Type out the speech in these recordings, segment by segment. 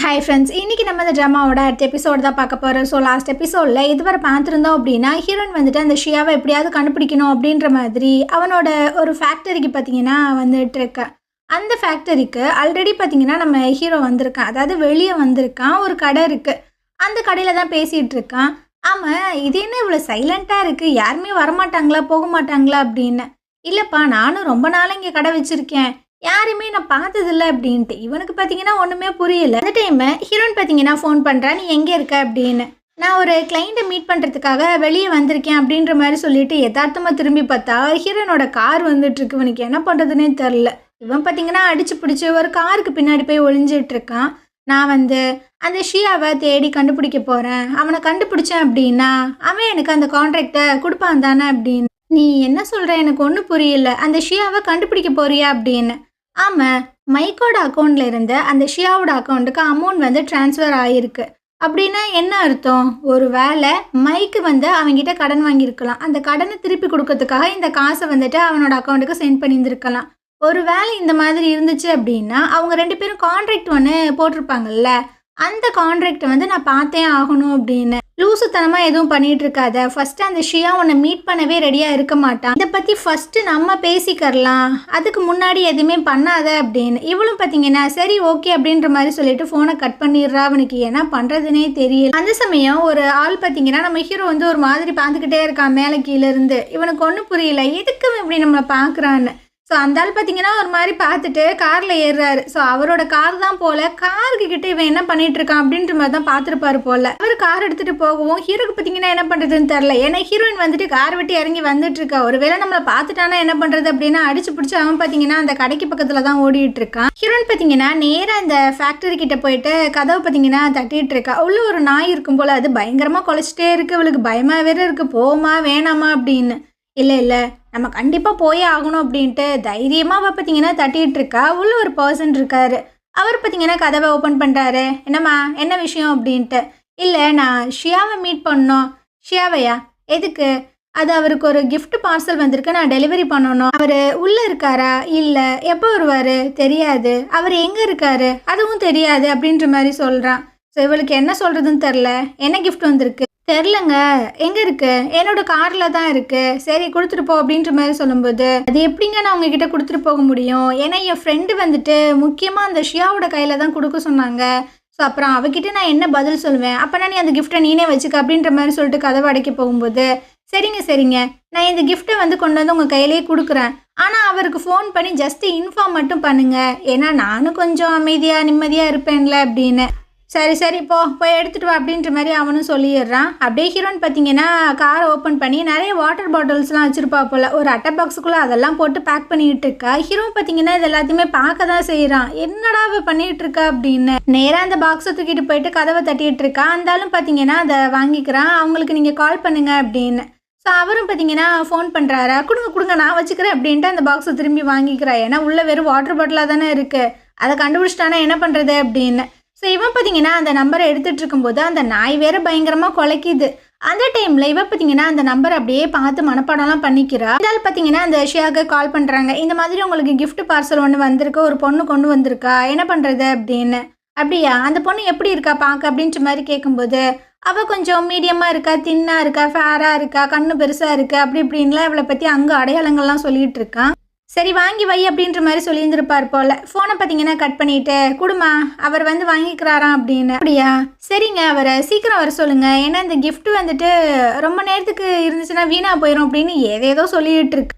Hi friends, இன்றைக்கி நம்ம இந்த ட்ராமாவோட அடுத்த எபிசோடு தான் பார்க்க போகிறோம். ஸோ லாஸ்ட் எபிசோடில் இதுவரை பார்த்துருந்தோம் அப்படின்னா, ஹீரோயின் வந்துட்டு அந்த ஷியாவை எப்படியாவது கண்டுபிடிக்கணும் அப்படின்ற மாதிரி அவனோட ஒரு ஃபேக்டரிக்கு பார்த்தீங்கன்னா வந்துட்டுருக்க. அந்த ஃபேக்டரிக்கு ஆல்ரெடி பார்த்தீங்கன்னா நம்ம ஹீரோ வந்திருக்கான். அதாவது வெளியே வந்திருக்கான். ஒரு கடை இருக்குது. அந்த கடையில் தான் பேசிகிட்டு இருக்கான். ஆமாம், இது என்ன இவ்வளோ சைலண்ட்டாக இருக்குது, யாருமே வரமாட்டாங்களா போக மாட்டாங்களா அப்படின்னு. இல்லைப்பா, நானும் ரொம்ப நாள் இங்கே கடை வச்சுருக்கேன், யாருமே நான் பார்த்ததில்ல அப்படின்ட்டு. இவனுக்கு பார்த்தீங்கன்னா ஒன்றுமே புரியல. அந்த டைமு ஹீரோயின் பார்த்தீங்கன்னா ஃபோன் பண்ணுறா, நீ எங்கே இருக்க அப்படின்னு. நான் ஒரு கிளைண்ட்டை மீட் பண்ணுறதுக்காக வெளியே வந்திருக்கேன் அப்படின்ற மாதிரி சொல்லிட்டு யதார்த்தமாக திரும்பி பார்த்தா ஹீரோனோட கார் வந்துட்டுருக்கு. இவனுக்கு என்ன பண்ணுறதுனே தெரில. இவன் பார்த்தீங்கன்னா அடிச்சு பிடிச்சி ஒரு காருக்கு பின்னாடி போய் ஒளிஞ்சிட்ருக்கான். நான் அந்த ஷியாவை தேடி கண்டுபிடிக்க போகிறேன், அவனை கண்டுபிடிச்சேன் அப்படின்னா அவன் எனக்கு அந்த கான்ட்ராக்டை கொடுப்பான் தானே அப்படின்னு. நீ என்ன சொல்கிற, எனக்கு ஒன்றும் புரியல. அந்த ஷியாவை கண்டுபிடிக்க போறியா அப்படின்னு. ஆமாம், மைக்கோட அக்கௌண்ட்டில் இருந்த அந்த ஷியாவோட அக்கௌண்ட்டுக்கு அமௌண்ட் ட்ரான்ஸ்ஃபர் ஆகிருக்கு. அப்படின்னா என்ன அர்த்தம்? ஒரு வேளை மைக்கு அவங்ககிட்ட கடன் வாங்கியிருக்கலாம். அந்த கடனை திருப்பி கொடுக்கறதுக்காக இந்த காசை அவனோட அக்கௌண்ட்டுக்கு சென்ட் பண்ணியிருந்துருக்கலாம். ஒரு வேளை இந்த மாதிரி இருந்துச்சு அப்படின்னா அவங்க 2 பேரும் கான்ட்ராக்ட் ஒன்று போட்டிருப்பாங்கல்ல, அந்த கான்ட்ராக்டை நான் பார்த்தே ஆகணும் அப்படின்னு. லூசுத்தனமாக எதுவும் பண்ணிகிட்டு இருக்காத. ஃபஸ்ட்டு அந்த ஷியா உன்னை மீட் பண்ணவே ரெடியாக இருக்க மாட்டான். இதை பற்றி ஃபஸ்ட்டு நம்ம பேசிக்கரலாம், அதுக்கு முன்னாடி எதுவுமே பண்ணாத அப்படின்னு. இவளும் பார்த்தீங்கன்னா சரி ஓகே அப்படின்ற மாதிரி சொல்லிட்டு ஃபோனை கட் பண்ணிடுறா. அவனுக்கு என்ன பண்ணுறதுனே தெரியல. அந்த சமயம் ஒரு ஆள் பார்த்தீங்கன்னா நம்ம ஹீரோ ஒரு மாதிரி பார்த்துக்கிட்டே இருக்கான் மேலே கீழே இருந்து. இவனுக்கு ஒன்றும் புரியல, எதுக்கு இப்படி நம்மளை பார்க்குறான்னு. ஸோ அந்த ஆள் பார்த்தீங்கன்னா ஒரு மாதிரி பார்த்துட்டு காரில் ஏறுறாரு. ஸோ அவரோட கார் தான் போல். காருக்கு கிட்டே இவன் என்ன பண்ணிட்டு இருக்கான் அப்படின்ற மாதிரி தான் பார்த்துருப்பாரு போல். அவர் கார் எடுத்துகிட்டு போகவும் ஹீரோக்கு பார்த்தீங்கன்னா என்ன பண்ணுறதுன்னு தெரில. ஏன்னா ஹீரோயின் கார் விட்டு இறங்கி வந்துட்டு இருக்கா. ஒருவேளை நம்மளை பார்த்துட்டானா என்ன பண்ணுறது அப்படின்னா அடிச்சு பிடிச்சி அவன் பார்த்தீங்கன்னா அந்த கடைக்கு பக்கத்தில் தான் ஓடிட்டு இருக்கான். ஹீரோயின் பார்த்தீங்கன்னா நேராக அந்த ஃபேக்டரி கிட்ட போயிட்டு கதவை பார்த்தீங்கன்னா தட்டிட்டு இருக்கா. உள்ள ஒரு நாய் இருக்கும் போல். அது பயங்கரமாக குலைச்சிட்டே இருக்குது. அவளுக்கு பயமாக வேற இருக்குது, போமா வேணாமா அப்படின்னு. இல்லை நம்ம கண்டிப்பாக போயே ஆகணும் அப்படின்ட்டு தைரியமாக பார்த்தீங்கன்னா தட்டிகிட்டு இருக்கா. உள்ள ஒரு பர்சன் இருக்காரு. அவர் பார்த்தீங்கன்னா கதவை ஓப்பன் பண்ணுறாரு. என்னம்மா, என்ன விஷயம் அப்படின்ட்டு. இல்லை, நான் ஷியாவை மீட் பண்ணோம். ஷியாவையா? எதுக்கு? அது அவருக்கு ஒரு கிஃப்ட் பார்சல் வந்திருக்கு, நான் டெலிவரி பண்ணணும். அவர் உள்ளே இருக்காரா? இல்லை. எப்போ வருவார்? தெரியாது. அவர் எங்கே இருக்காரு? அதுவும் தெரியாது அப்படின்ற மாதிரி சொல்கிறான். ஸோ இவளுக்கு என்ன சொல்கிறதுன்னு தெரில. என்ன கிஃப்ட் வந்திருக்கு? தெரிலங்க. எங்கே இருக்குது? என்னோட காரில் தான் இருக்குது. சரி கொடுத்துட்டு போ அப்படின்ற மாதிரி சொல்லும்போது, அது எப்படிங்க நான் உங்ககிட்ட கொடுத்துட்டு போக முடியும்? ஏன்னா என் ஃப்ரெண்டு முக்கியமாக அந்த ஷியாவோட கையில் தான் கொடுக்க சொன்னாங்க. ஸோ அப்புறம் அவகிட்ட நான் என்ன பதில் சொல்லுவேன்? அப்போனா நீ அந்த கிஃப்ட்டை நீனே வச்சுக்க அப்படின்ற மாதிரி சொல்லிட்டு கதவை அடைக்க போகும்போது, சரிங்க நான் இந்த கிஃப்ட்டை கொண்டு உங்கள் கையிலே கொடுக்குறேன். ஆனால் அவருக்கு ஃபோன் பண்ணி ஜஸ்ட்டு இன்ஃபார்ம் மட்டும் பண்ணுங்கள், ஏன்னா நானும் கொஞ்சம் அமைதியாக நிம்மதியாக இருப்பேன்ல அப்படின்னு. சரி போய் எடுத்துகிட்டு வா அப்படின்ற மாதிரி அவனும் சொல்லிடுறான். அப்படியே ஹீரோயின் பார்த்தீங்கன்னா காரை ஓப்பன் பண்ணி நிறைய வாட்டர் பாட்டில்ஸ்லாம் வச்சுருப்பா போல். ஒரு அட்டை பாக்ஸுக்குள்ளே அதெல்லாம் போட்டு பேக் பண்ணிகிட்டு இருக்கா. ஹீரோ பார்த்தீங்கன்னா இது எல்லாத்தையுமே பார்க்க தான் செய்கிறான். என்னடா பண்ணிகிட்டு இருக்கா அப்படின்னு. நேராக அந்த பாக்ஸை தூக்கிட்டு போயிட்டு கதவை தட்டிகிட்டு இருக்கா. அந்தாலும் பார்த்தீங்கன்னா அதை வாங்கிக்கிறான். அவங்களுக்கு நீங்கள் கால் பண்ணுங்க அப்படின்னு. ஸோ அவரும் பார்த்தீங்கன்னா ஃபோன் பண்ணுறாரா, கொடுங்க நான் வச்சுக்கிறேன் அப்படின்ட்டு அந்த பாக்ஸை திரும்பி வாங்கிக்கிறா. ஏன்னா உள்ளே வெறும் வாட்டர் பாட்டிலாக தானே இருக்குது, அதை கண்டுபிடிச்சிட்டானா என்ன பண்ணுறது அப்படின்னு. ஸோ இவன் பார்த்தீங்கன்னா அந்த நம்பரை எடுத்துகிட்டு இருக்கும்போது அந்த நாய் வேறு பயங்கரமாக குலைக்குது. அந்த டைமில் இவன் பார்த்தீங்கன்னா அந்த நம்பரை அப்படியே பார்த்து மனப்பாடம்லாம் பண்ணிக்கிறா. இதால் பார்த்தீங்கன்னா அந்த ஷியாவுக்கு கால் பண்ணுறாங்க. இந்த மாதிரி உங்களுக்கு கிஃப்ட் பார்சல் ஒன்று வந்திருக்கு, ஒரு பொண்ணு கொண்டு வந்திருக்கா, என்ன பண்ணுறது அப்படின்னு. அப்படியா? அந்த பொண்ணு எப்படி இருக்கா பார்க்க அப்படின்ற மாதிரி கேட்கும்போது, அவள் கொஞ்சம் மீடியமாக இருக்கா, தின்னாக இருக்கா, ஃபேராக இருக்கா, கண்ணு பெருசாக இருக்கா, அப்படி இப்படின்லாம் இவளை பற்றி அங்கே அடையாளங்கள்லாம் சொல்லிகிட்டு இருக்கான். சரி வாங்கி வை அப்படின்ற மாதிரி சொல்லியிருந்திருப்பார் போல். ஃபோனை பார்த்தீங்கன்னா கட் பண்ணிவிட்டு, குடுமா அவர் வாங்கிக்கிறாராம் அப்படின்னு. அப்படியா? சரிங்க, அவரை சீக்கிரம் வர சொல்லுங்கள், ஏன்னா இந்த கிஃப்ட் ரொம்ப நேரத்துக்கு இருந்துச்சுன்னா வீணாக போயிடும் அப்படின்னு ஏதேதோ சொல்லிகிட்டு இருக்கு.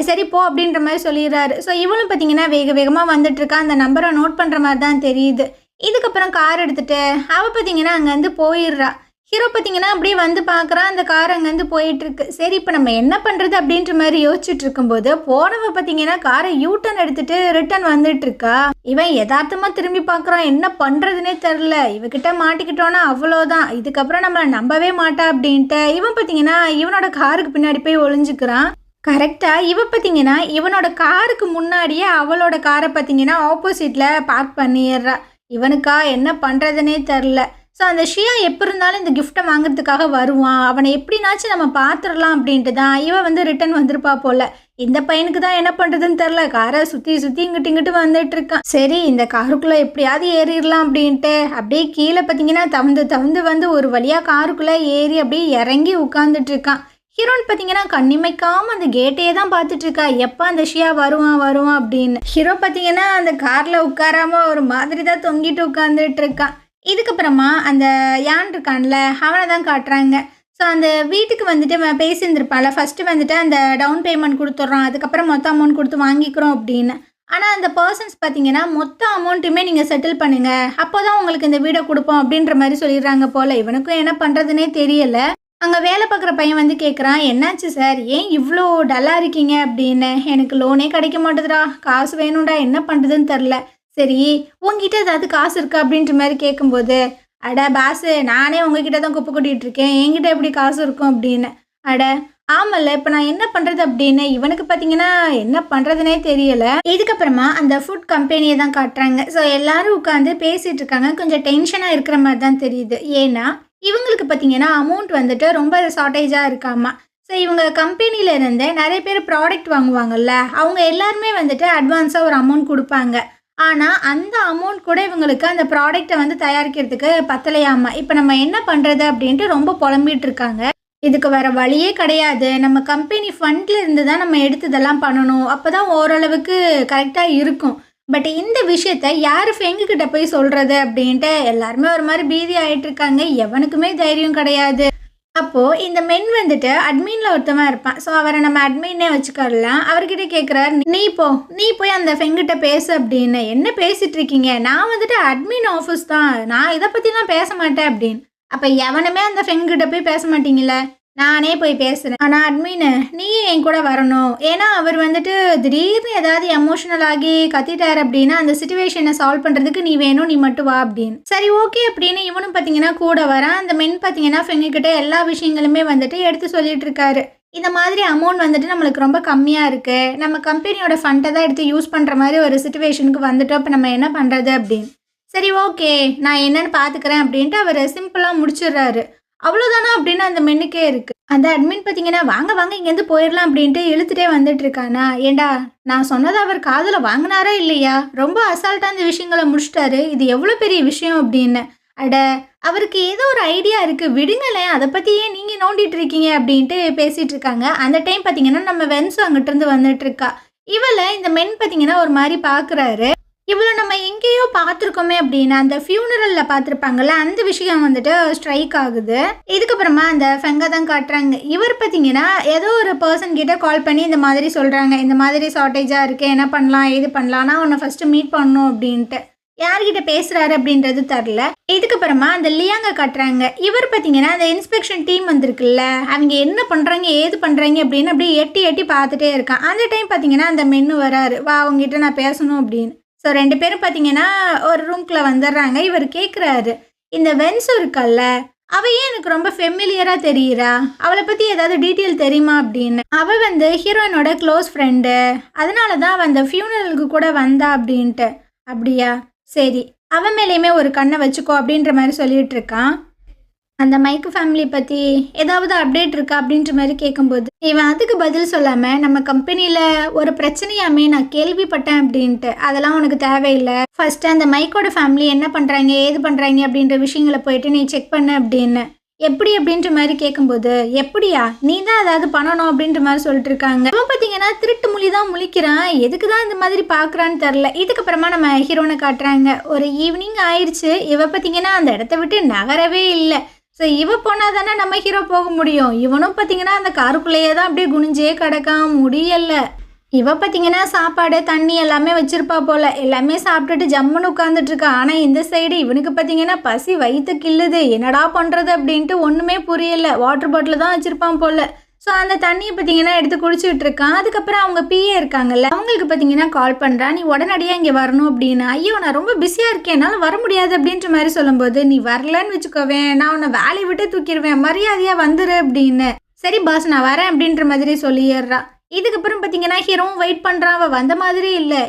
சரி போ அப்படின்ற மாதிரி சொல்லிடுறாரு. ஸோ இவளும் பார்த்தீங்கன்னா வேகமாக வந்துட்டுருக்கா. அந்த நம்பரை நோட் பண்ணுற மாதிரி தான் தெரியுது. இதுக்கப்புறம் கார் எடுத்துகிட்டு அவள் பார்த்தீங்கன்னா அங்கேருந்து போயிடுறா. ஹீரோ பார்த்தீங்கன்னா அப்படியே பார்க்குறான். அந்த கார் அங்கேருந்து போயிட்டுருக்கு. சரி இப்போ நம்ம என்ன பண்ணுறது அப்படின்ற மாதிரி யோசிச்சுட்டு இருக்கும்போது போனவ பார்த்தீங்கன்னா காரை யூட்டர்ன் எடுத்துகிட்டு ரிட்டர்ன் வந்துட்டுருக்கா. இவன் யதார்த்தமாக திரும்பி பார்க்குறான். என்ன பண்ணுறதுனே தெரில. இவகிட்ட மாட்டிக்கிட்டோன்னா அவ்வளோதான், இதுக்கப்புறம் நம்மளை நம்பவே மாட்டா அப்படின்ட்டு இவன் பார்த்தீங்கன்னா இவனோட காருக்கு பின்னாடி போய் ஒளிஞ்சுக்கிறான். கரெக்டாக இவ பார்த்தீங்கன்னா இவனோட காருக்கு முன்னாடியே அவளோட காரை பார்த்தீங்கன்னா ஆப்போசிட்டில் பார்க் பண்ணிடுறா. இவனுக்கா என்ன பண்ணுறதுனே தெரில. ஸோ அந்த ஷியா எப்போ இருந்தாலும் இந்த கிஃப்ட்டை வாங்குறதுக்காக வருவான், அவனை எப்படினாச்சும் நம்ம பார்த்துடலாம் அப்படின்ட்டு தான் இவன் வந்து ரிட்டர்ன் வந்திருப்பா போல. இந்த பையனுக்கு தான் என்ன பண்ணுறதுன்னு தெரில, காரை சுற்றி சுற்றி இங்கிட்டு இங்கிட்டு வந்துட்டு இருக்கான். சரி இந்த காருக்குள்ளே எப்படியாவது ஏறிடலாம் அப்படின்ட்டு அப்படியே கீழே பார்த்தீங்கன்னா தவந்து தவந்து வந்து ஒரு வழியாக காருக்குள்ளே ஏறி அப்படியே இறங்கி உட்காந்துட்டு இருக்கான். ஹீரோயின் பார்த்தீங்கன்னா கண்ணிமைக்காமல் அந்த கேட்டையே தான் பார்த்துட்டு இருக்கா, எப்போ அந்த ஷியா வருவான் வருவான் அப்படின்னு. ஹீரோ பார்த்தீங்கன்னா அந்த காரில் உட்காராம ஒரு மாதிரி தான் தொங்கிட்டு உட்காந்துட்டு இருக்கான். இதுக்கப்புறமா அந்த யான் இருக்கான்ல அவனை தான் காட்டுறாங்க. ஸோ அந்த வீட்டுக்கு வந்துட்டு பேசியிருந்திருப்பான்ல, ஃபஸ்ட்டு வந்துட்டு அந்த டவுன் பேமெண்ட் கொடுத்துட்றோம், அதுக்கப்புறம் மொத்த அமௌண்ட் கொடுத்து வாங்கிக்கிறோம் அப்படின்னு. ஆனால் அந்த பர்சன்ஸ் பார்த்தீங்கன்னா மொத்த அமௌண்ட்டுமே நீங்கள் செட்டில் பண்ணுங்கள், அப்போ தான் உங்களுக்கு இந்த வீடை கொடுப்போம் அப்படின்ற மாதிரி சொல்லிடுறாங்க போல். இவனுக்கும் என்ன பண்ணுறதுனே தெரியலை. அங்கே வேலை பார்க்குற பையன் வந்து கேட்குறான், என்னாச்சு சார், ஏன் இவ்வளோ டல்லாக இருக்கீங்க அப்படின்னு. எனக்கு லோனே கிடைக்க மாட்டேதுடா, காசு வேணும்டா, என்ன பண்ணுறதுன்னு தெரில. சரி உங்ககிட்ட ஏதாவது காசு இருக்கா அப்படின்ற மாதிரி கேட்கும்போது, அட பாஸு நானே உங்ககிட்ட தான் குப்பை கொட்டிகிட்டு இருக்கேன், என்கிட்ட எப்படி காசு இருக்கும் அப்படின்னு. அட ஆமல்ல, இப்போ நான் என்ன பண்ணுறது அப்படின்னு இவனுக்கு பார்த்தீங்கன்னா என்ன பண்ணுறதுனே தெரியலை. இதுக்கப்புறமா அந்த ஃபுட் கம்பெனியை தான் காட்டுறாங்க. ஸோ எல்லாரும் உட்காந்து பேசிகிட்டு இருக்காங்க, கொஞ்சம் டென்ஷனாக இருக்கிற மாதிரி தான் தெரியுது. ஏன்னா இவங்களுக்கு பார்த்தீங்கன்னா அமௌண்ட் வந்துட்டு ரொம்ப ஷார்ட்டேஜாக இருக்காமா. ஸோ இவங்க கம்பெனியில் இருந்து நிறைய பேர் ப்ராடக்ட் வாங்குவாங்கல்ல, அவங்க எல்லாருமே வந்துட்டு அட்வான்ஸாக ஒரு அமௌண்ட் கொடுப்பாங்க. ஆனால் அந்த அமௌண்ட் கூட இவங்களுக்கு அந்த ப்ராடக்டை வந்து தயாரிக்கிறதுக்கு பத்தலையாமா. இப்போ நம்ம என்ன பண்ணுறது அப்படின்ட்டு ரொம்ப புலம்பிகிட்டு இருக்காங்க. இதுக்கு வேறு வழியே கிடையாது, நம்ம கம்பெனி ஃபண்டில் இருந்து தான் நம்ம எடுத்து இதெல்லாம் பண்ணணும், அப்போ தான் ஓரளவுக்கு கரெக்டாக இருக்கும். பட் இந்த விஷயத்த யார் ஃபெங்குக்கிட்ட போய் சொல்கிறது அப்படின்ட்டு எல்லாருமே ஒரு மாதிரி பீதி ஆகிட்டுருக்காங்க. எவனுக்குமே தைரியம் கிடையாது. அப்போது இந்த மென் வந்துட்டு அட்மினில் ஒருத்தவன் இருப்பான். ஸோ அவரை நம்ம அட்மின்னே வச்சுக்கலாம். அவர்கிட்ட கேட்குறாரு, நீ போய் அந்த ஃபெங்கிட்ட பேசு அப்படின்னு. என்ன பேசிகிட்டு இருக்கீங்க, நான் வந்துட்டு அட்மின் ஆஃபீஸ் தான், நான் இதை பற்றிலாம் பேச மாட்டேன் அப்படின்னு. அப்போ எவனுமே அந்த ஃபெங்கிட்ட போய் பேச மாட்டீங்களே, நானே போய் பேசுகிறேன். ஆனால் அட்மின் நீயே என் கூட வரணும், ஏன்னா அவர் வந்துட்டு திடீர்னு ஏதாவது எமோஷனல் ஆகி கத்திட்டார் அப்படின்னா அந்த சிச்சுவேஷனை சால்வ் பண்ணுறதுக்கு நீ வேணும், நீ மட்டும் வா அப்படின்னு. சரி ஓகே அப்படின்னு இவனும் பார்த்தீங்கன்னா கூட வரான். அந்த மென் பார்த்தீங்கன்னா ஃபெங்கிட்ட எல்லா விஷயங்களுமே வந்துட்டு எடுத்து சொல்லிட்டு இருக்காரு. இந்த மாதிரி அமௌண்ட் வந்துட்டு நம்மளுக்கு ரொம்ப கம்மியாக இருக்குது, நம்ம கம்பெனியோட ஃபண்டை தான் எடுத்து யூஸ் பண்ணுற மாதிரி ஒரு சிச்சுவேஷனுக்கு வந்துட்டோம், இப்போ நம்ம என்ன பண்ணுறது அப்படின்னு. சரி ஓகே நான் என்னன்னு பார்த்துக்கிறேன் அப்படின்ட்டு அவர் சிம்பிளாக முடிச்சிடுறாரு. அவ்வளோதானா அப்படின்னு அந்த மென்னுக்கே இருக்குது. அந்த அட்மின் பார்த்தீங்கன்னா வாங்க வாங்க இங்கேருந்து போயிடலாம் அப்படின்ட்டு இழுத்துட்டே வந்துட்டு இருக்கானா. ஏண்டா நான் சொன்னதை அவர் காதில் வாங்கினாரா இல்லையா, ரொம்ப அசால்ட்டாக அந்த விஷயங்களை முடிச்சிட்டாரு, இது எவ்வளோ பெரிய விஷயம் அப்படின்னு. அட அவருக்கு ஏதோ ஒரு ஐடியா இருக்குது, விடுங்களேன், அதை பற்றி ஏன் நீங்கள் நோண்டிட்டு இருக்கீங்க அப்படின்ட்டு பேசிகிட்டு இருக்காங்க. அந்த டைம் பார்த்தீங்கன்னா நம்ம வென்ஸும் அங்கிட்டிருந்து வந்துட்டு இருக்கா. இவளை இந்த மென் பார்த்தீங்கன்னா ஒரு மாதிரி பார்க்குறாரு. இவ்வளோ நம்ம எங்கேயோ பார்த்துருக்கோமே அப்படின்னு அந்த ஃபியூனரலில் பார்த்துருப்பாங்கல்ல, அந்த விஷயம் வந்துட்டு ஸ்ட்ரைக் ஆகுது. இதுக்கப்புறமா அந்த ஃபெங்கை தான் காட்டுறாங்க. இவர் பார்த்தீங்கன்னா ஏதோ ஒரு பர்சன் கிட்ட கால் பண்ணி இந்த மாதிரி சொல்கிறாங்க, இந்த மாதிரி ஷார்ட்டேஜாக இருக்குது, என்ன பண்ணலாம் ஏது பண்ணலாம்னா உன்னை ஃபஸ்ட்டு மீட் பண்ணணும் அப்படின்ட்டு. யார்கிட்ட பேசுகிறாரு அப்படின்றது தெரில. இதுக்கப்புறமா அந்த லியாங்க காட்டுறாங்க. இவர் பார்த்தீங்கன்னா அந்த இன்ஸ்பெக்ஷன் டீம் வந்திருக்குல்ல, அவங்க என்ன பண்ணுறாங்க ஏது பண்ணுறாங்க அப்படின்னு அப்படியே எட்டி எட்டி பார்த்துட்டே இருக்கான். அந்த டைம் பார்த்தீங்கன்னா அந்த மென்னு வராரு, வா அவங்ககிட்ட நான் பேசணும் அப்படின்னு. ஸோ 2 பேரும் பார்த்தீங்கன்னா ஒரு ரூம்குள்ளே வந்துடுறாங்க. இவர் கேட்குறாரு, இந்த வென்ஸு இருக்கல்ல, அவள் ஏன் எனக்கு ரொம்ப ஃபெமிலியராக தெரியுறா, அவளை பற்றி ஏதாவது டீட்டெயில் தெரியுமா அப்படின்னு. அவள் வந்து ஹீரோயினோட க்ளோஸ் ஃப்ரெண்டு, அதனால தான் அவள் அந்த ஃபியூனரலுக்கு கூட வந்தா அப்படின்ட்டு. அப்படியா சரி, அவன் மேலேயுமே ஒரு கண்ணை வச்சுக்கோ அப்படின்ற மாதிரி சொல்லிகிட்டு இருக்கான். அந்த மைக்கு ஃபேமிலி பற்றி ஏதாவது அப்டேட் இருக்கா அப்படின்ற மாதிரி கேட்கும்போது இவன் அதுக்கு பதில் சொல்லாமல், நம்ம கம்பெனியில் ஒரு பிரச்சனையாமே நான் கேள்விப்பட்டேன் அப்படின்ட்டு, அதெல்லாம் உனக்கு தேவையில்லை, ஃபஸ்ட்டு அந்த மைக்கோட ஃபேமிலி என்ன பண்ணுறாங்க ஏது பண்ணுறாங்க அப்படின்ற விஷயங்களை போயிட்டு நீ செக் பண்ண அப்படின்னு. எப்படி அப்படின்ற மாதிரி கேட்கும்போது, எப்படியா நீ தான் ஏதாவது பண்ணணும் அப்படின்ற மாதிரி சொல்லிட்டு இருக்காங்க. இவன் பார்த்தீங்கன்னா திருட்டு மொழி தான் முழிக்கிறான், எதுக்கு தான் இந்த மாதிரி பார்க்குறான்னு தெரில. இதுக்கப்புறமா நம்ம ஹீரோனை காட்டுறாங்க. ஒரு ஈவினிங் ஆயிடுச்சு, இவ பார்த்தீங்கன்னா அந்த இடத்த விட்டு நகரவே இல்லை. ஸோ இவ போனால் தானே நம்ம ஹீரோ போக முடியும். இவனும் பார்த்தீங்கன்னா அந்த காருக்குள்ளேயே தான் அப்படியே குனிஞ்சே கிடக்கான், முடியலை. இவ பார்த்தீங்கன்னா சாப்பாடு தண்ணி எல்லாமே வச்சுருப்பா போல், எல்லாமே சாப்பிட்டுட்டு ஜம்முன்னு உட்காந்துட்ருக்கா. ஆனால் இந்த சைடு இவனுக்கு பார்த்தீங்கன்னா பசி வயிற்று கிள்ளுது, என்னடா பண்ணுறது அப்படின்ட்டு ஒன்றுமே புரியலை. வாட்டர் பாட்டில் தான் வச்சுருப்பான் போல். ஸோ அந்த தண்ணியை பார்த்தீங்கன்னா எடுத்து குடிச்சிட்டு இருக்கான். அதுக்கப்புறம் அவங்க பிஏ இருக்காங்கல்ல, அவங்களுக்கு பார்த்தீங்கன்னா கால் பண்ணுறான், நீ உடனடியாக இங்கே வரணும் அப்படின்னு. ஐயோ நான் ரொம்ப பிஸியாக இருக்கேன், என்னால் வர முடியாது அப்படின்ற மாதிரி சொல்லும்போது, நீ வரலன்னு வச்சுக்கோவேன், நான் உன்னை வேலையை விட்டு தூக்கிடுவேன், மரியாதையாக வந்துரு அப்படின்னு. சரி பாஸ் நான் வரேன் அப்படின்ற மாதிரி சொல்லிடுறா. இதுக்கப்புறம் பார்த்தீங்கன்னா ஹீரோவும் வெயிட் பண்ணுறான். அவள் வந்த மாதிரி இல்லை.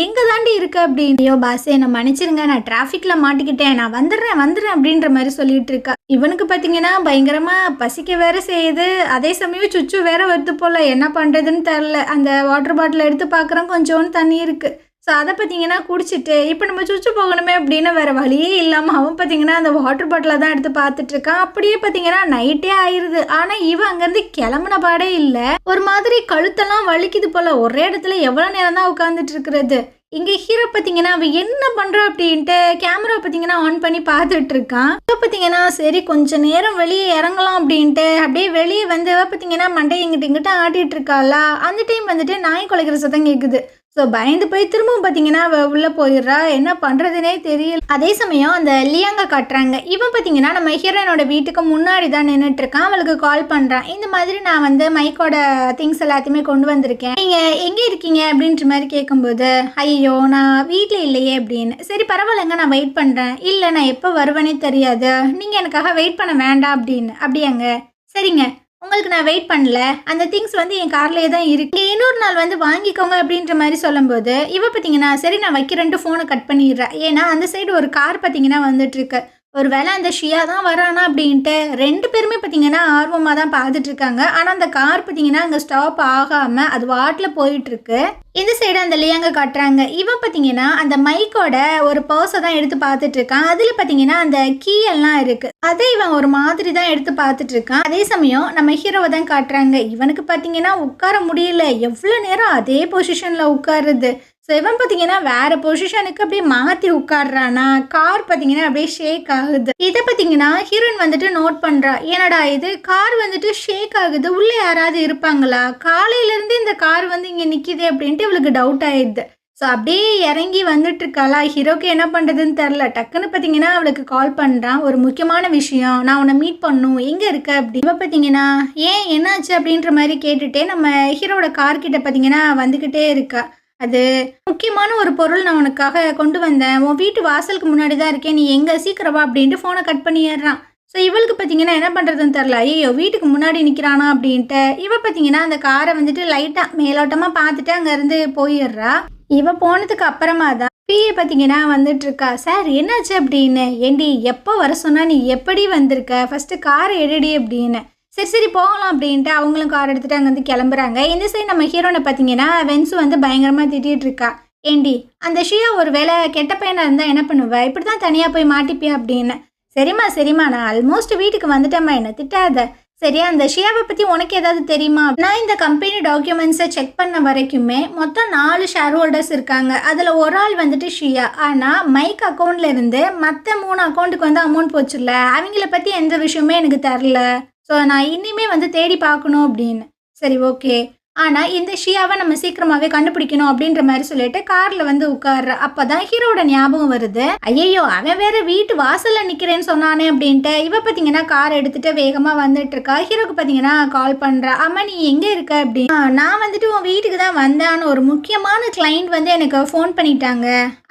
எங்கே தாண்டி இருக்க அப்படின்னு. ஐயோ பாஸ் என்னை மன்னிச்சிருங்க, நான் டிராஃபிக்கில் மாட்டிக்கிட்டேன், நான் வந்துடுறேன் அப்படின்ற மாதிரி சொல்லிட்டு இருக்கா. இவனுக்கு பார்த்தீங்கன்னா பயங்கரமாக பசிக்க வேற செய்யுது. அதே சமயம் சுச்சு வேற வருது போல். என்ன பண்ணுறதுன்னு தெரில. அந்த வாட்டர் பாட்டில் எடுத்து பார்க்குறோம், கொஞ்சோண்டு தண்ணி இருக்குது. ஸோ அதை பார்த்தீங்கன்னா குடிச்சிட்டு இப்போ நம்ம சுச்சு போகணுமே அப்படின்னு வேறு வழியே இல்லாமல் அவன் பார்த்தீங்கன்னா அந்த வாட்டர் பாட்டிலை தான் எடுத்து பார்த்துட்ருக்கான். அப்படியே பார்த்தீங்கன்னா நைட்டே ஆயிடுது. ஆனால் இவன் அங்கேருந்து கிளம்புன பாடே இல்லை. ஒரு மாதிரி கழுத்தெல்லாம் வலிக்குது போல். ஒரே இடத்துல எவ்வளோ நேரம் தான் உட்காந்துட்டு இருக்கிறது. இங்கே ஹீரோ பார்த்தீங்கன்னா அவன் என்ன பண்ணுறான் அப்படின்ட்டு கேமரா பார்த்தீங்கன்னா ஆன் பண்ணி பார்த்துட்டு இருக்கான். இப்போ பார்த்தீங்கன்னா சரி கொஞ்சம் நேரம் வெளியே இறங்கலாம் அப்படின்ட்டு அப்படியே வெளியே வந்து பார்த்தீங்கன்னா மண்டை இங்கிட்ட ஆட்டிகிட்டு இருக்காளா. அந்த டைம் வந்துட்டு நாய் குலைக்கிற சத்தம் கேட்குது. ஸோ பயந்து போய் திரும்பவும் பார்த்தீங்கன்னா அவள் உள்ளே போயிடுறா. என்ன பண்ணுறதுனே தெரியல. அதே சமயம் அந்த லியாங்க காட்டுறாங்க. இவன் பார்த்தீங்கன்னா நம்ம ஹீரோயினோட வீட்டுக்கு முன்னாடி தான் நின்றுட்டுருக்கான். அவளுக்கு கால் பண்ணுறான். இந்த மாதிரி நான் வந்து மைக்கோட திங்ஸ் எல்லாத்தையுமே கொண்டு வந்திருக்கேன், நீங்கள் எங்கே இருக்கீங்க அப்படின்ற மாதிரி கேட்கும்போது ஐயோ நான் வீட்டில் இல்லையே அப்படின்னு. சரி பரவாயில்லைங்க, நான் வெயிட் பண்ணுறேன். இல்லை நான் எப்போ வருவேனே தெரியாது, நீங்கள் எனக்காக வெயிட் பண்ண வேண்டாம் அப்படின்னு. அப்படியாங்க, சரிங்க, உங்களுக்கு நான் வெயிட் பண்ணல, அந்த திங்ஸ் வந்து என் கார்லேயே தான் இருக்கு, இன்னொரு நாள் வந்து வாங்கிக்கோங்க அப்படின்ற மாதிரி சொல்லும்போது இவ பார்த்தீங்கன்னா சரி நான் வைக்கிறேன்ட்டு ஃபோனை கட் பண்ணிடுறேன். ஏன்னா அந்த சைடு ஒரு கார் பார்த்தீங்கன்னா வந்துட்டுருக்கு. ஒரு வேளை அந்த ஷியா தான் வரானா அப்படின்ட்டு ரெண்டு பேருமே பார்த்தீங்கன்னா ஆர்வமாக தான் பார்த்துட்டு இருக்காங்க. ஆனால் அந்த கார் பார்த்தீங்கன்னா அங்கே ஸ்டாப் ஆகாமல் அது வாட்டில் போயிட்டுருக்கு. இந்த சைடு அந்த லியாங்க காட்டுறாங்க. இவன் பார்த்தீங்கன்னா அந்த மைக்கோட ஒரு பர்ஸை தான் எடுத்து பார்த்துட்டு இருக்கான். அதில் பார்த்தீங்கன்னா அந்த கீ எல்லாம் இருக்குது. அதை இவன் ஒரு மாதிரி தான் எடுத்து பார்த்துட்டு இருக்கான். அதே சமயம் நம்ம ஹீரோவை தான் காட்டுறாங்க. இவனுக்கு பார்த்தீங்கன்னா உட்கார முடியல. எவ்வளோ நேரம் அதே பொசிஷனில் உட்காருது. ஸோ இவன் பார்த்தீங்கன்னா வேறு பொசிஷனுக்கு அப்படியே மாற்றி உட்காடுறானா. கார் பார்த்தீங்கன்னா அப்படியே ஷேக் ஆகுது. இதை பார்த்தீங்கன்னா ஹீரோயின் வந்துட்டு நோட் பண்ணுறா. ஏன்னடா இது கார் வந்துட்டு ஷேக் ஆகுது, உள்ளே யாராவது இருப்பாங்களா, காலையிலேருந்து இந்த கார் வந்து இங்கே நிற்கிது அப்படின்ட்டு இவளுக்கு டவுட் ஆயிடுது. ஸோ அப்படியே இறங்கி வந்துட்டு இருக்காளா. ஹீரோக்கு என்ன பண்ணுறதுன்னு தெரில. டக்குன்னு பார்த்தீங்கன்னா அவளுக்கு கால் பண்ணுறான். ஒரு முக்கியமான விஷயம், நான் உன்னை மீட் பண்ணும், எங்கே இருக்க அப்படி. இவ பார்த்தீங்கன்னா ஏன் என்னாச்சு அப்படின்ற மாதிரி கேட்டுகிட்டே நம்ம ஹீரோட கார்கிட்ட பார்த்தீங்கன்னா வந்துக்கிட்டே இருக்கா. அது முக்கியமான ஒரு பொருள் நான் உனக்காக கொண்டு வந்தேன், உன் வீட்டு வாசலுக்கு முன்னாடி தான் இருக்கேன், நீ எங்கே சீக்கிரவா அப்படின்ட்டு ஃபோனை கட் பண்ணிடுறான். ஸோ இவளுக்கு பார்த்தீங்கன்னா என்ன பண்ணுறதுன்னு தெரில. ஐயோ வீட்டுக்கு முன்னாடி நிற்கிறானா அப்படின்ட்டு இவ பார்த்தீங்கன்னா அந்த காரை வந்துட்டு லைட்டாக மேலோட்டமாக பார்த்துட்டு அங்கேருந்து போயிடுறா. இவ போனதுக்கு அப்புறமா தான் பிஏ பார்த்தீங்கன்னா வந்துட்டுருக்கா. சார் என்னாச்சு அப்படின்னு. ஏண்டி எப்போ வர சொன்னா, நீ எப்படி வந்திருக்க, ஃபஸ்ட்டு காரை எடுடி அப்படின்னு. சரி போகலாம் அப்படின்ட்டு அவங்களும் கார் எடுத்துகிட்டு அங்கேருந்து கிளம்புறாங்க. இந்த சைடு நம்ம ஹீரோனை பார்த்தீங்கன்னா வென்சு வந்து பயங்கரமாக திட்டிகிட்டு இருக்கா. ஏண்டி அந்த ஷியா ஒரு வேளை கெட்ட பையனாக இருந்தால் என்ன பண்ணுவேன், இப்படி தான் தனியாக போய் மாட்டிப்பியா அப்படின்னு. சரிம்மா நான் ஆல்மோஸ்ட் வீட்டுக்கு வந்துட்டேம்மா, என்ன திட்டாத. சரியா, அந்த ஷியாவை பற்றி உனக்கு ஏதாவது தெரியுமா. நான் இந்த கம்பெனி டாக்குமெண்ட்ஸை செக் பண்ண வரைக்குமே மொத்தம் 4 ஷேர் ஹோல்டர்ஸ் இருக்காங்க. அதில் ஒரு ஆள் வந்துட்டு ஷியா. ஆனால் மைக் அக்கௌண்ட்லேருந்து மற்ற 3 அக்கௌண்ட்டுக்கு வந்து அமௌண்ட் போச்சுல்ல, அவங்கள பற்றி எந்த விஷயமே எனக்கு தரல. ஸோ நான் இனிமே வந்து தேடி பார்க்கணும் அப்படின்னு. சரி ஓகே, ஆனால் இந்த ஷியாவை நம்ம சீக்கிரமாகவே கண்டுபிடிக்கணும் அப்படின்ற மாதிரி சொல்லிட்டு காரில் வந்து உட்கார்ற. அப்போ தான் ஹீரோட ஞாபகம் வருது. ஐயோ அவன் வேற வீட்டு வாசலில் நிற்கிறேன்னு சொன்னானே அப்படின்ட்டு இவ பார்த்தீங்கன்னா கார் எடுத்துகிட்டு வேகமாக வந்துட்டு இருக்கா. ஹீரோக்கு பார்த்தீங்கன்னா கால் பண்ணுறா. அம்மா நீ எங்கே இருக்க அப்படின்னு. நான் வந்துட்டு உன் வீட்டுக்கு தான் வந்தேன்னு ஒரு முக்கியமான கிளைண்ட் வந்து எனக்கு ஃபோன் பண்ணிட்டாங்க,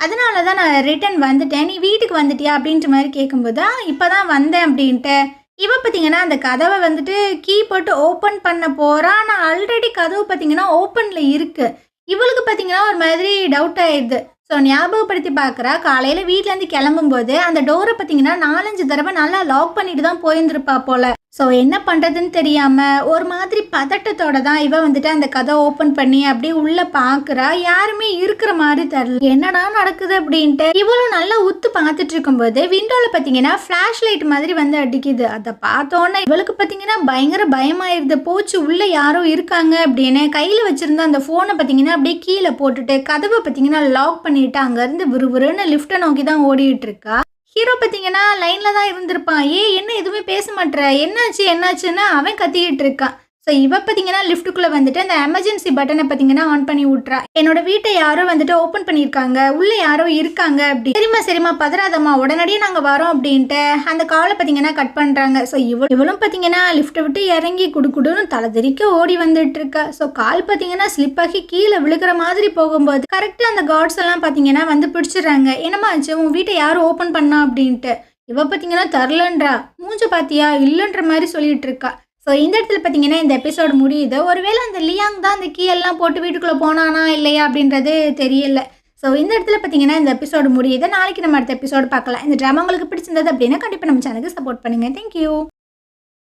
அதனால தான் நான் ரிட்டர்ன் வந்துட்டேன், நீ வீட்டுக்கு வந்துட்டியா அப்படின்ற மாதிரி கேட்கும்போது இப்போ தான் வந்தேன் அப்படின்ட்டு. இவ பார்த்தீங்கன்னா அந்த கதவை வந்துட்டு கீ போட்டு ஓப்பன் பண்ண போகிறா. ஆனால் ஆல்ரெடி கதவு பார்த்தீங்கன்னா ஓப்பனில் இருக்குது. இவளுக்கு பார்த்தீங்கன்னா ஒரு மாதிரி டவுட் ஆயிடுது. ஸோ ஞாபகப்படுத்தி பார்க்குறா. காலையில் வீட்டிலேருந்து கிளம்பும்போது அந்த டோரை பார்த்தீங்கன்னா 4-5 தடவை நல்லா லாக் பண்ணிட்டு தான் போயிருந்துருப்பா போல். ஸோ என்ன பண்ணுறதுன்னு தெரியாமல் ஒரு மாதிரி பதட்டத்தோட தான் இவ வந்துட்டு அந்த கதை ஓப்பன் பண்ணி அப்படியே உள்ளே பார்க்குறா. யாருமே இருக்கிற மாதிரி தெரியல. என்னடா நடக்குது அப்படின்ட்டு இவளும் நல்லா உத்து பார்த்துட்டு இருக்கும்போது விண்டோவில் பார்த்தீங்கன்னா ஃப்ளாஷ் லைட் மாதிரி வந்து அடிக்குது. அதை பார்த்தோன்னே இவளுக்கு பார்த்தீங்கன்னா பயங்கர பயமாயிருது. போச்சு உள்ளே யாரோ இருக்காங்க அப்படின்னு கையில் வச்சுருந்த அந்த ஃபோனை பார்த்தீங்கன்னா அப்படியே கீழே போட்டுட்டு கதவை பார்த்தீங்கன்னா லாக் பண்ணிட்டு அங்கேருந்து விறுவிறுன்னு லிஃப்ட்டை நோக்கி தான் ஓடிட்டு இருக்கா. ஹீரோ பார்த்தீங்கன்னா லைனில் தான் இருந்திருப்பான். என்ன எதுவுமே பேச மாட்டேற, என்னாச்சுன்னு அவன் கத்திக்கிட்டு இருக்கான். ஸோ இவ பார்த்தீங்கன்னா லிஃப்ட்டுக்குள்ளே வந்துட்டு அந்த எமர்ஜென்சி பட்டனை பார்த்தீங்கன்னா ஆன் பண்ணி விட்றா. என்னோட வீட்டை யாரோ வந்துட்டு ஓப்பன் பண்ணியிருக்காங்க, உள்ளே யாரோ இருக்காங்க அப்படி. சரிம்மா பதறாதம்மா, உடனடியே நாங்கள் வரோம் அப்படின்ட்டு அந்த காலை பார்த்தீங்கன்னா கட் பண்ணுறாங்க. ஸோ இவளும் பார்த்தீங்கன்னா லிஃப்ட்டை விட்டு இறங்கி குடுன்னு தலைதெறிக்க ஓடி வந்துட்டு இருக்கா. ஸோ கால் பார்த்தீங்கன்னா ஸ்லிப் ஆகி கீழே விழுகிற மாதிரி போகும்போது கரெக்டாக அந்த கார்ட்ஸ் எல்லாம் பார்த்தீங்கன்னா வந்து பிடிச்சிடுறாங்க. என்னம்மா ஆச்சு, உன் வீட்டை யாரும் ஓப்பன் பண்ணா அப்படின்ட்டு. இவ பார்த்தீங்கன்னா தரலன்றா. மூஞ்ச பாத்தியா இல்லைன்ற மாதிரி சொல்லிட்டு இருக்கா. ஸோ இந்த இடத்துல பார்த்தீங்கன்னா இந்த எபிசோடு முடியுது. ஒருவேளை அந்த லியாங் தான் அந்த கீ எல்லாம் போட்டு வீட்டுக்குள்ளே போனானா இல்லையா அப்படின்றது தெரியல. ஸோ இந்த இடத்துல பார்த்தீங்கன்னா இந்த எபிசோடு முடியுது. நாளைக்கு நம்ம அடுத்த எபிசோடு பார்க்கலாம். இந்த ட்ராமா உங்களுக்கு பிடிச்சிருந்தது அப்படின்னா கண்டிப்பாக நம்ம சேனலுக்கு சப்போர்ட் பண்ணுங்கள். தேங்க்யூ.